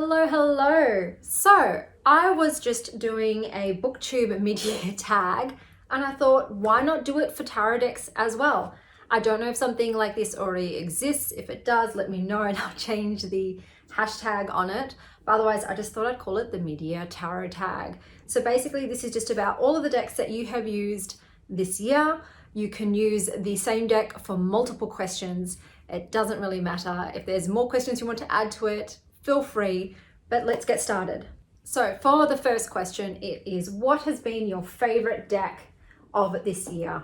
Hello. So I was just doing a booktube mid-year tag and I thought, why not do it for tarot decks as well? I don't know if something like this already exists. If it does, let me know and I'll change the hashtag on it. But otherwise, I just thought I'd call it the mid-year tarot tag. So basically, this is just about all of the decks that you have used this year. You can use the same deck for multiple questions. It doesn't really matter. If there's more questions you want to add to it, feel free, but let's get started. So for the first question, it is, what has been your favorite deck of this year?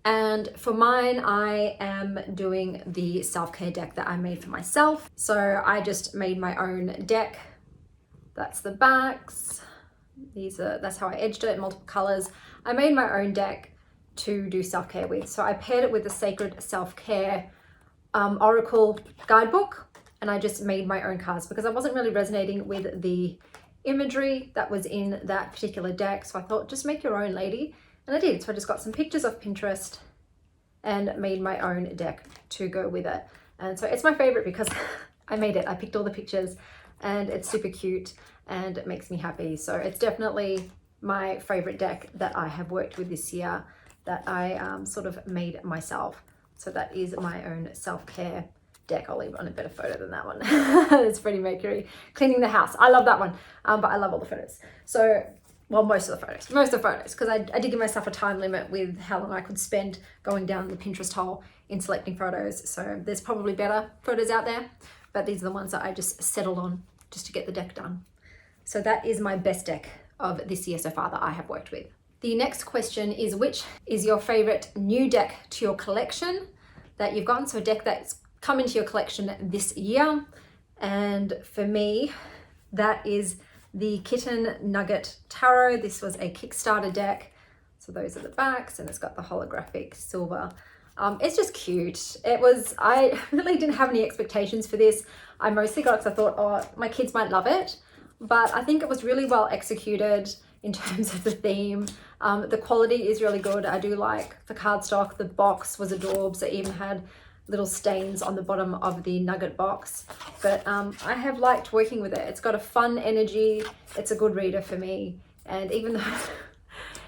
And for mine, I am doing the self-care deck that I made for myself. So I just made my own deck. That's the backs. That's how I edged it, multiple colors. I made my own deck to do self-care with. So I paired it with the Sacred Self-Care Oracle guidebook, and I just made my own cards because I wasn't really resonating with the imagery that was in that particular deck. So I thought, just make your own, lady. And I did. So I just got some pictures off Pinterest and made my own deck to go with it. And so it's my favorite because I made it. I picked all the pictures and it's super cute and it makes me happy. So it's definitely my favorite deck that I have worked with this year that I sort of made myself. So that is my own self-care deck. I'll leave on a better photo than that one. It's Freddie Mercury cleaning the house. I love that one, but I love all the photos. So, well, most of the photos, because I did give myself a time limit with how long I could spend going down the Pinterest hole in selecting photos. So there's probably better photos out there, but these are the ones that I just settled on just to get the deck done. So that is my best deck of this year so far that I have worked with. The next question is, which is your favorite new deck to your collection that you've gotten? So a deck that's come into your collection this year. And for me, that is the Kitten Nugget Tarot. This was a Kickstarter deck. So those are the backs and it's got the holographic silver. It's just cute. I really didn't have any expectations for this. I mostly got it because I thought, oh, my kids might love it. But I think it was really well executed in terms of the theme. The quality is really good. I do like the cardstock. The box was adorbs. It even had little stains on the bottom of the nugget box. But I have liked working with it. It's got a fun energy. It's a good reader for me. And even though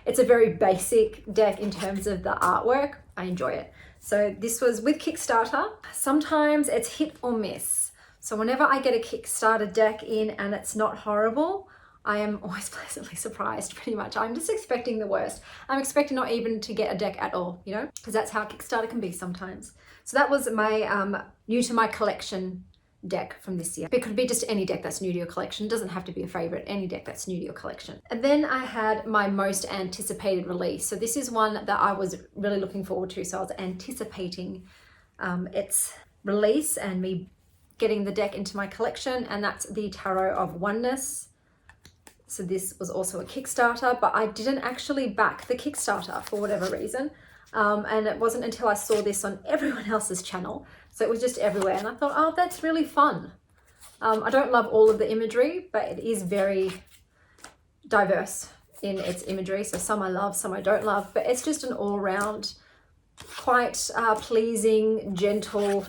it's a very basic deck in terms of the artwork, I enjoy it. So this was with Kickstarter. Sometimes it's hit or miss. So whenever I get a Kickstarter deck in and it's not horrible, I am always pleasantly surprised, pretty much. I'm just expecting the worst. I'm expecting not even to get a deck at all, you know, because that's how Kickstarter can be sometimes. So that was my new to my collection deck from this year. It could be just any deck that's new to your collection. It doesn't have to be a favorite, any deck that's new to your collection. And then I had my most anticipated release. So this is one that I was really looking forward to. So I was anticipating its release and me getting the deck into my collection, and that's the Tarot of Oneness. So this was also a Kickstarter, but I didn't actually back the Kickstarter for whatever reason. And it wasn't until I saw this on everyone else's channel. So it was just everywhere. And I thought, oh, that's really fun. I don't love all of the imagery, but it is very diverse in its imagery. So some I love, some I don't love, but it's just an all-round, quite pleasing, gentle,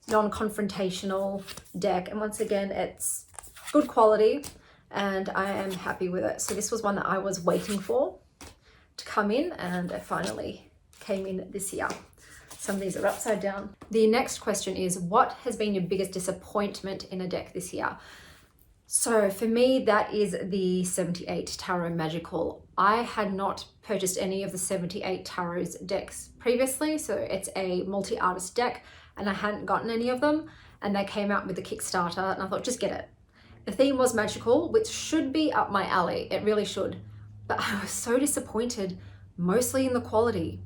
non-confrontational deck. And once again, it's good quality and I am happy with it. So this was one that I was waiting for to come in, and it finally came in this year. Some of these are upside down. The next question is, what has been your biggest disappointment in a deck this year? So for me, that is the 78 Tarot Magical. I had not purchased any of the 78 Tarot's decks previously. So it's a multi-artist deck and I hadn't gotten any of them. And they came out with the Kickstarter and I thought, just get it. The theme was magical, which should be up my alley. It really should. But I was so disappointed, mostly in the quality,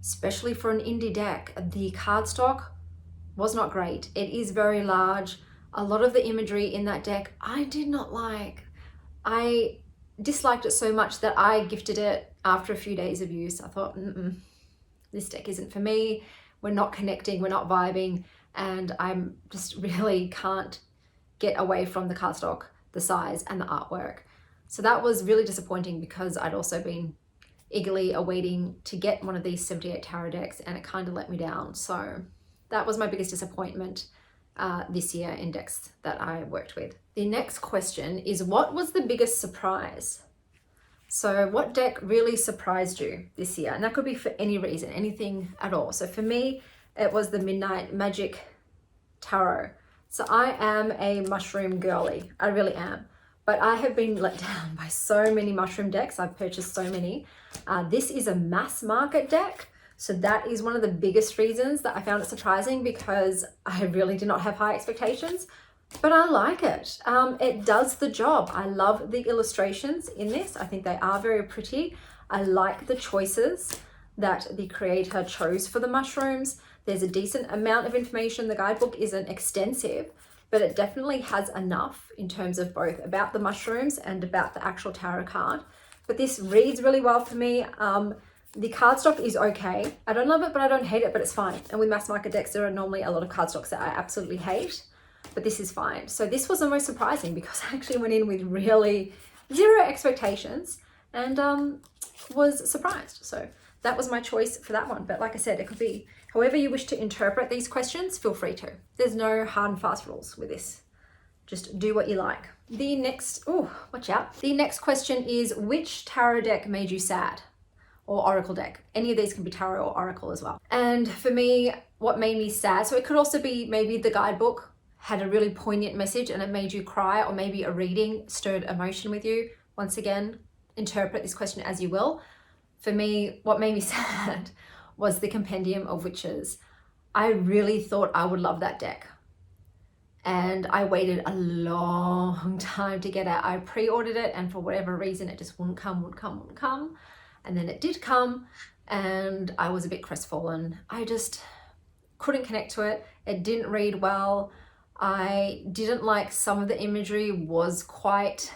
especially for an indie deck. The cardstock was not great. It is very large. A lot of the imagery in that deck, I did not like. I disliked it so much that I gifted it after a few days of use. I thought, this deck isn't for me. We're not connecting, we're not vibing. And I'm just really can't get away from the cardstock, the size and the artwork. So that was really disappointing because I'd also been eagerly awaiting to get one of these 78 tarot decks and it kind of let me down. So that was my biggest disappointment. this year in decks that I worked with. The next question is, what was the biggest surprise? So what deck really surprised you this year? And that could be for any reason, anything at all. So for me, it was the Midnight Magic Tarot. So I am a mushroom girly, I really am. But I have been let down by so many mushroom decks. I've purchased so many. This is a mass market deck. So that is one of the biggest reasons that I found it surprising, because I really did not have high expectations, but I like it. It does the job. I love the illustrations in this. I think they are very pretty. I like the choices that the creator chose for the mushrooms. There's a decent amount of information. The guidebook isn't extensive, but it definitely has enough in terms of both about the mushrooms and about the actual tarot card. But this reads really well for me. The cardstock is okay. I don't love it, but I don't hate it, but it's fine. And with mass market decks, there are normally a lot of cardstocks that I absolutely hate, but this is fine. So this was the most surprising, because I actually went in with really zero expectations and was surprised. So that was my choice for that one. But like I said, it could be however you wish to interpret these questions, feel free to. There's no hard and fast rules with this. Just do what you like. The next, oh, watch out. The next question is, which tarot deck made you sad? Or oracle deck. Any of these can be tarot or oracle as well. And for me, what made me sad, so it could also be maybe the guidebook had a really poignant message and it made you cry, or maybe a reading stirred emotion with you. Once again, interpret this question as you will. For me, what made me sad was the Compendium of Witches. I really thought I would love that deck. And I waited a long time to get it. I pre-ordered it, and for whatever reason, it just wouldn't come. And then it did come, and I was a bit crestfallen. I just couldn't connect to it. It didn't read well. I didn't like some of the imagery, was quite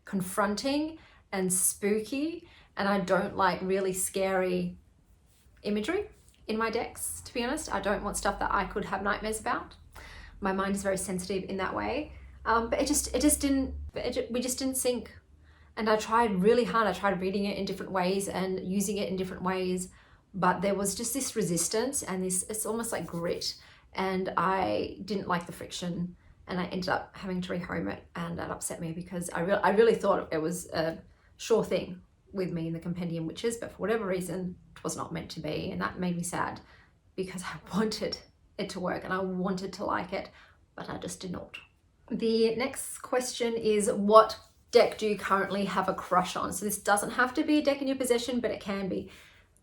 confronting and spooky, and I don't like really scary imagery in my decks, to be honest. I don't want stuff that I could have nightmares about. My mind is very sensitive in that way. But we just didn't sync. And I tried really hard. I tried reading it in different ways and using it in different ways, but there was just this resistance and it's almost like grit. And I didn't like the friction, and I ended up having to rehome it, and that upset me, because I really thought it was a sure thing with me in the Compendium Witches, but for whatever reason, it was not meant to be. And that made me sad, because I wanted it to work and I wanted to like it, but I just did not. The next question is, what deck do you currently have a crush on? So this doesn't have to be a deck in your possession, but it can be.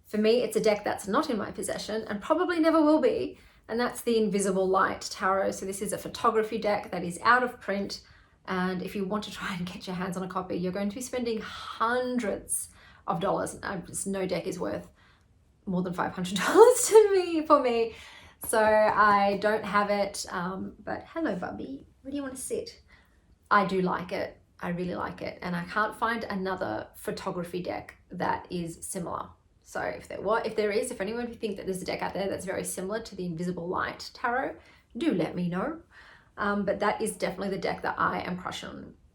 For me, it's a deck that's not in my possession and probably never will be, and that's the Invisible Light Tarot. So this is a photography deck that is out of print, and if you want to try and get your hands on a copy, you're going to be spending hundreds of dollars. No deck is worth more than $500 for me. So I don't have it, but hello, Bubby. Where do you want to sit? I do like it. I really like it, and I can't find another photography deck that is similar. So if anyone who think that there's a deck out there that's very similar to the Invisible Light Tarot, do let me know. But that is definitely the deck that I am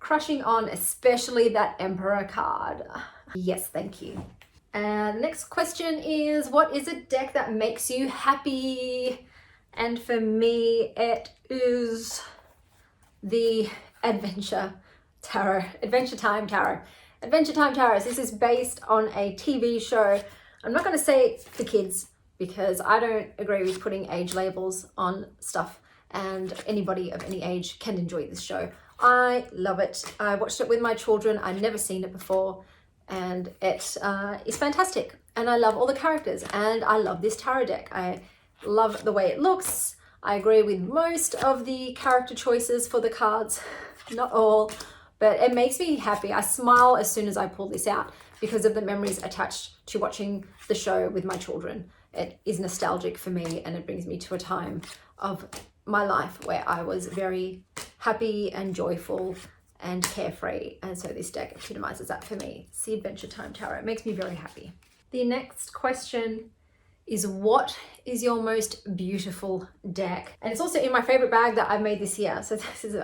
crushing on, especially that Emperor card. Yes, thank you. And next question is, what is a deck that makes you happy? And for me, it is the Adventure Time Tarot. So this is based on a TV show. I'm not going to say for kids, because I don't agree with putting age labels on stuff, and anybody of any age can enjoy this show. I love it. I watched it with my children. I'd never seen it before, and it is fantastic. And I love all the characters, and I love this tarot deck. I love the way it looks. I agree with most of the character choices for the cards, not all, but it makes me happy. I smile as soon as I pull this out because of the memories attached to watching the show with my children. It is nostalgic for me, and it brings me to a time of my life where I was very happy and joyful and carefree. And so this deck epitomizes that for me. It's the Adventure Time Tarot. It makes me very happy. The next question is, what is your most beautiful deck? And it's also in my favorite bag that I made this year. So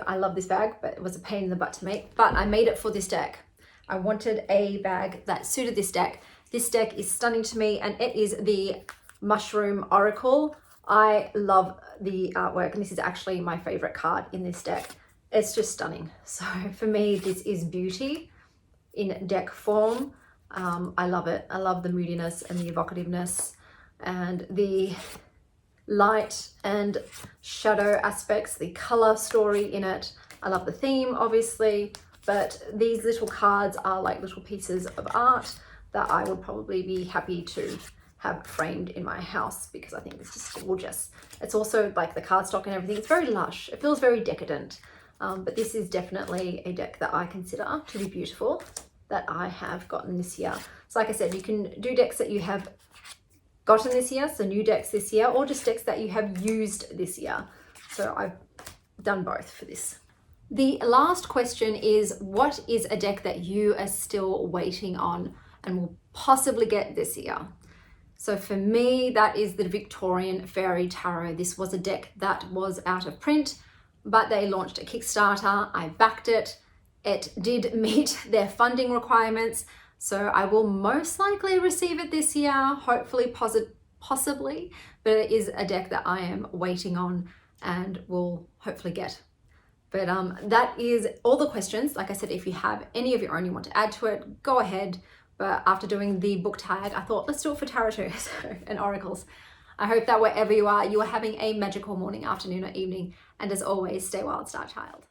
I love this bag, but it was a pain in the butt to make, but I made it for this deck. I wanted a bag that suited this deck. This deck is stunning to me, and it is the Mushroom Oracle I love the artwork, and this is actually my favorite card in this deck. It's just stunning. So for me, this is beauty in deck form. I love it. I love the moodiness and the evocativeness and the light and shadow aspects, the color story in it. I love the theme, obviously, but these little cards are like little pieces of art that I would probably be happy to have framed in my house because I think this is gorgeous. It's also like the cardstock and everything. It's very lush. It feels very decadent. But this is definitely a deck that I consider to be beautiful that I have gotten this year. So like I said, you can do decks that you have gotten this year, so new decks this year, or just decks that you have used this year. So I've done both for this. The last question is, what is a deck that you are still waiting on and will possibly get this year? So for me, that is the Victorian Fairy Tarot. This was a deck that was out of print, but they launched a Kickstarter. I backed it. It did meet their funding requirements. So I will most likely receive it this year, hopefully, possibly, but it is a deck that I am waiting on and will hopefully get. But that is all the questions. Like I said, if you have any of your own you want to add to it, go ahead. But after doing the book tag, I thought, let's do it for tarot too, and oracles. I hope that wherever you are having a magical morning, afternoon, or evening. And as always, stay wild, star child.